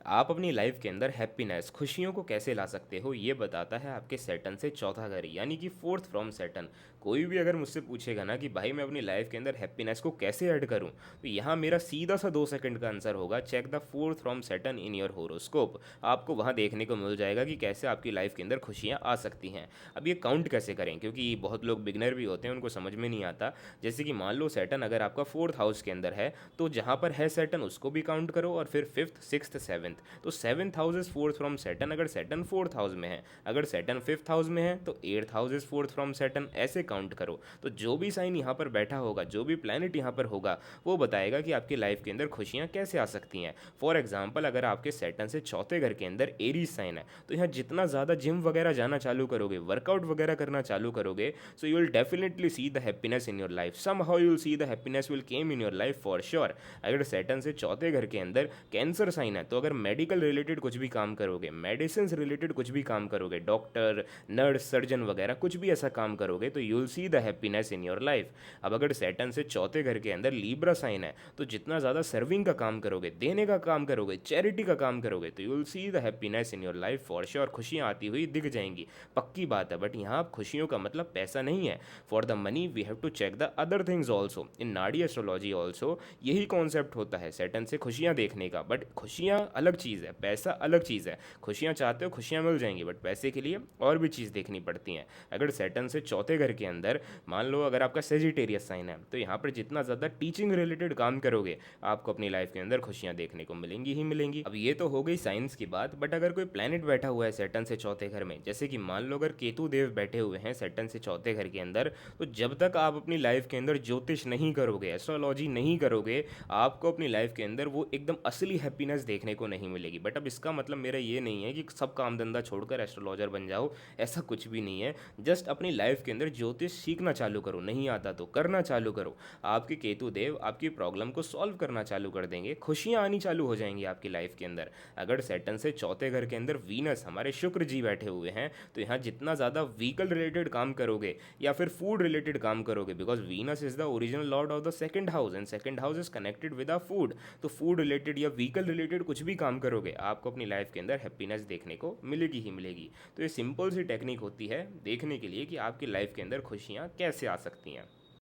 आप अपनी लाइफ के अंदर हैप्पीनेस खुशियों को कैसे ला सकते हो ये बताता है आपके सैटर्न से चौथा घर यानी कि फोर्थ फ्रॉम सैटर्न। कोई भी अगर मुझसे पूछेगा ना कि भाई मैं अपनी लाइफ के अंदर हैप्पीनेस को कैसे ऐड करूं, तो यहाँ मेरा सीधा सा 2 सेकंड का आंसर होगा, check the fourth from Saturn in your horoscope. आपको वहाँ देखने को मिल जाएगा कि कैसे आपकी लाइफ के अंदर खुशियाँ आ सकती हैं। अब ये काउंट कैसे करें, क्योंकि बहुत लोग बिगनर भी होते हैं, उनको समझ में नहीं आता। जैसे कि मान लो सैटर्न अगर आपका फोर्थ हाउस के अंदर है, तो जहाँ पर है सैटर्न उसको भी काउंट करो और फिर फिफ्थ सिक्स्थ सेवन्थ। तो seventh house is fourth from Saturn अगर सैटर्न फोर्थ हाउस में है, अगर सैटर्न फिफ्थ हाउस में है तो eighth house is fourth from Saturn, ऐसे काउंट करो। तो जो भी साइन यहाँ पर बैठा होगा, जो भी प्लैनेट यहाँ पर होगा, वो बताएगा कि आपकी लाइफ के अंदर खुशियाँ कैसे आ सकती हैं। फॉर एग्जाम्पल अगर आपके सैटर्न से चौथे घर के अंदर एरीज साइन है, तो यहाँ जितना ज़्यादा जिम वगैरह जाना चालू करोगे, वर्कआउट वगैरह करना चालू करोगे, so you will definitely see the happiness in your life. Somehow you will see the happiness will came in your life for sure. अगर सैटर्न से चौथे घर के अंदर कैंसर साइन है, तो अगर मेडिकल रिलेटेड कुछ भी काम करोगे, मेडिसिन रिलेटेड कुछ भी काम करोगे, डॉक्टर नर्स सर्जन वगैरह कुछ भी ऐसा काम करोगे, तो you will see the happiness in your life. अब अगर सैटर्न से चौथे घर के अंदर लीब्रा साइन है, तो जितना ज़्यादा सर्विंग का काम करोगे, देने का काम करोगे, चैरिटी का काम करोगे, तो you will see the happiness in your life for sure. खुशियाँ आती हुई दिख जाएंगी, पक्की बात है। बट यहाँ खुशियों का मतलब पैसा नहीं है। For the money we have to check the other things also. In nadi astrology also यही कॉन्सेप्ट होता है सैटर्न से खुशियाँ देखने का। बट खुशियाँ अलग चीज़ है, पैसा अलग चीज़ है। खुशियाँ चाहते हो खुशियाँ मिल जाएंगी, बट पैसे के लिए और भी चीज़ देखनी पड़ती हैं। अगर सैटर्न से चौथे घर के अंदर मान लो अगर आपका सेजिटेरियस साइन है, तो यहाँ पर जितना ज़्यादा टीचिंग रिलेटेड काम करोगे, आपको अपनी लाइफ के अंदर खुशियाँ देखने को मिलेंगी ही मिलेंगी। अब ये तो हो गई साइंस की बात, बट अगर कोई प्लैनेट बैठा हुआ है सैटर्न से चौथे घर में, जैसे कि मान लो अगर केतु देव बैठे हुए हैं सैटर्न से चौथे घर के अंदर, तो जब तक आप अपनी लाइफ के अंदर ज्योतिष नहीं करोगे, एस्ट्रोलॉजी नहीं करोगे, आपको अपनी लाइफ के अंदर वो एकदम असली हैप्पीनेस देखने को नहीं मिलेगी। बट अब इसका मतलब मेरा ये नहीं है कि सब काम धंधा छोड़कर एस्ट्रोलॉजर बन जाओ, ऐसा कुछ भी नहीं है। जस्ट अपनी लाइफ के अंदर ज्योतिष सीखना चालू करो, नहीं आता तो करना चालू करो। आपके केतु देव आपकी प्रॉब्लम को सॉल्व करना चालू कर देंगे, खुशियाँ आनी चालू हो जाएंगी आपकी लाइफ के अंदर। अगर सैटर्न से चौथे घर के अंदर वीनस हमारे शुक्र जी बैठे हुए हैं, तो यहाँ जितना ज़्यादा व्हीकल रिलेटेड काम करोगे या फिर फूड रिलेटेड काम करोगे, because Venus is the original Lord of the second house and second house is connected with a food. तो फूड रिलेटेड या व्हीकल रिलेटेड कुछ भी काम करोगे, आपको अपनी लाइफ के अंदर हैप्पीनेस देखने को मिलेगी ही मिलेगी। तो ये सिंपल सी टेक्निक होती है देखने के लिए कि आपकी लाइफ के अंदर खुशियाँ कैसे आ सकती हैं।